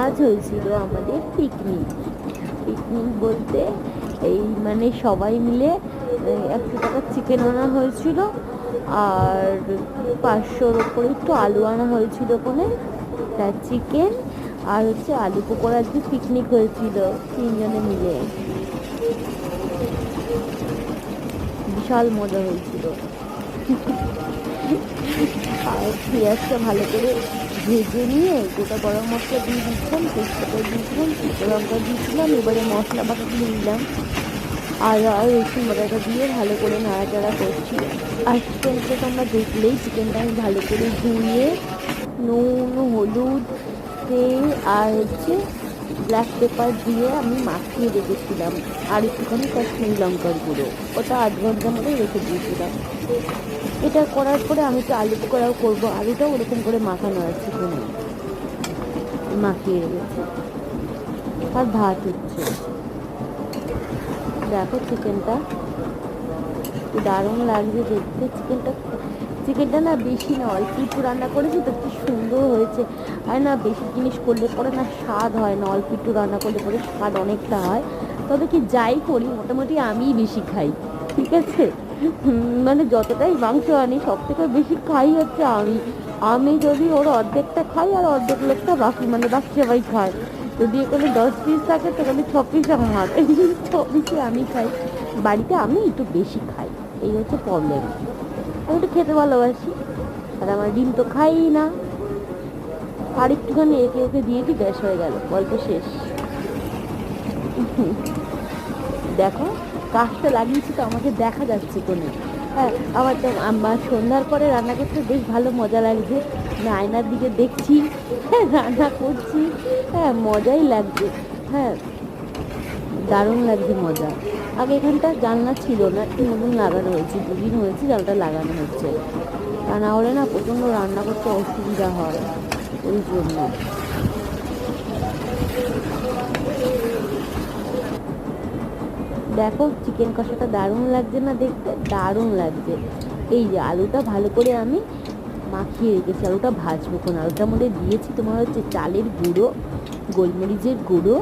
আজ হয়েছিল আমাদের পিকনিক। পিকনিক বলতে এই মানে সবাই মিলে 100 টাকার চিকেন আনা হয়েছিল, আর 500-র ওপরে একটু আলু আনা হয়েছিল ওখানে, তার চিকেন আর হচ্ছে আলু পকোড়া দিয়ে পিকনিক হয়েছিল 3 জনে মিলে। বিশাল মজা হয়েছিল। আর পেঁয়াজটা ভালো করে ভেজে নিয়ে গোটা গরম মশলা দিয়ে দিচ্ছিলাম, তেজপাতা দিয়েছিলাম, শুকনো লঙ্কা দিয়েছিলাম, এবারে মশলা বাটা দিয়ে দিলাম, আদা রসুন বাটাটা দিয়ে ভালো করে নাড়াচাড়া করছি। আর চিকেনটা তোমরা দেখলেই, চিকেনটা আমি ভালো করে ধুয়ে নুন, হলুদ, তেল আর হচ্ছে ব্ল্যাক পেপার দিয়ে আমি মাখিয়ে রেখেছিলাম, আর একটুখানি কাশ্মীরি লঙ্কার গুঁড়ো, ওটা 8 ঘন্টার মতো রেখে দিয়েছিলাম। এটা করার পরে আমি তো আলু পকোড়াও করবো, আলুটাও ওরকম করে মাখানো আছে কোনো মাখিয়ে রেখেছি। আর ভাত হচ্ছে, দেখো চিকেনটা দারুণ লাগছে দেখতে। চিকেনটা না বেশি না, অল্প একটু রান্না করেছি তো, কি সুন্দর হয়েছে। আর না বেশি জিনিস করলে পরে না স্বাদ হয় না, অল্প একটু রান্না করলে পরে স্বাদ অনেকটা হয়। তবে কি যাই করি মোটামুটি আমিই বেশি খাই, ঠিক আছে। মানে যতটাই মাংস আনি সব থেকে বেশি খাই হচ্ছে আমি। আমি যদি ওর অর্ধেকটা খাই আর অর্ধেক লোকটা বাকি, মানে বাকি সবাই খায়। যদি এখানে 10 পিস থাকে তো এখানে 6 পিস আমার, এই 6 পিসই আমি খাই। বাড়িতে আমি একটু বেশি খাই, এই হচ্ছে প্রবলেম। আমি একটু খেতে ভালোবাসি, আর আমার ডিম তো খাই না। আর একটুখানি একে ওকে দিয়ে দিই, ব্যাস হয়ে গেল, গল্প শেষ। দেখো কাজটা লাগিয়েছি তো, আমাকে দেখা যাচ্ছে কোনো। হ্যাঁ, আমার তো আমার সন্ধ্যার পরে রান্না করতে বেশ ভালো মজা লাগছে। আমি আয়নার দিকে দেখছি, হ্যাঁ রান্না করছি, হ্যাঁ মজাই লাগছে। হ্যাঁ, দারুণ লাগছে, মজা। আগে এখানটা জানলা ছিল না, একটু নতুন লাগানো হয়েছে, 2 দিন হয়েছে জানলাটা লাগানো হচ্ছে। তা না হলে না প্রচণ্ড রান্না করতে অসুবিধা হয়, ওই জন্য। দেখো চিকেন কষাটা দারুণ লাগছে না দেখতে, দারুণ লাগছে। এই যে আলুটা ভালো করে আমি মাখিয়ে রেখেছি, আলুটা ভাজবো, কোন আলুটার মধ্যে দিয়েছি তোমার হচ্ছে চালের গুঁড়ো, গোলমরিচের গুঁড়ো,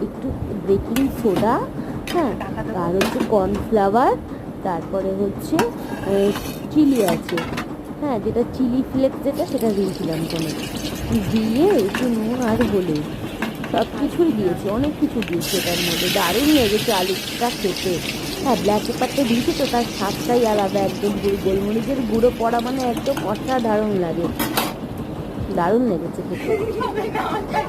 একটু বেকিং সোডা, হ্যাঁ, আর হচ্ছে কর্নফ্লাওয়ার, তারপরে হচ্ছে চিলি আছে, হ্যাঁ যেটা চিলি ফ্লেক্স যেটা, সেটা দিয়েছিলাম কোনো, দিয়ে একটু নুন আর হলুদ, সব কিছুই দিয়েছি, অনেক কিছু দিয়েছি এটার মধ্যে। দারুণ লেগেছে আলুটা খেতে। হ্যাঁ, ব্ল্যাক পেপারটা দিয়েছি তো, তার স্বাদটাই আলাদা একদম। গোলমরিচের গুঁড়ো পড়া মানে একদম অসাধারণ লাগে, দারুণ লেগেছে খেতে।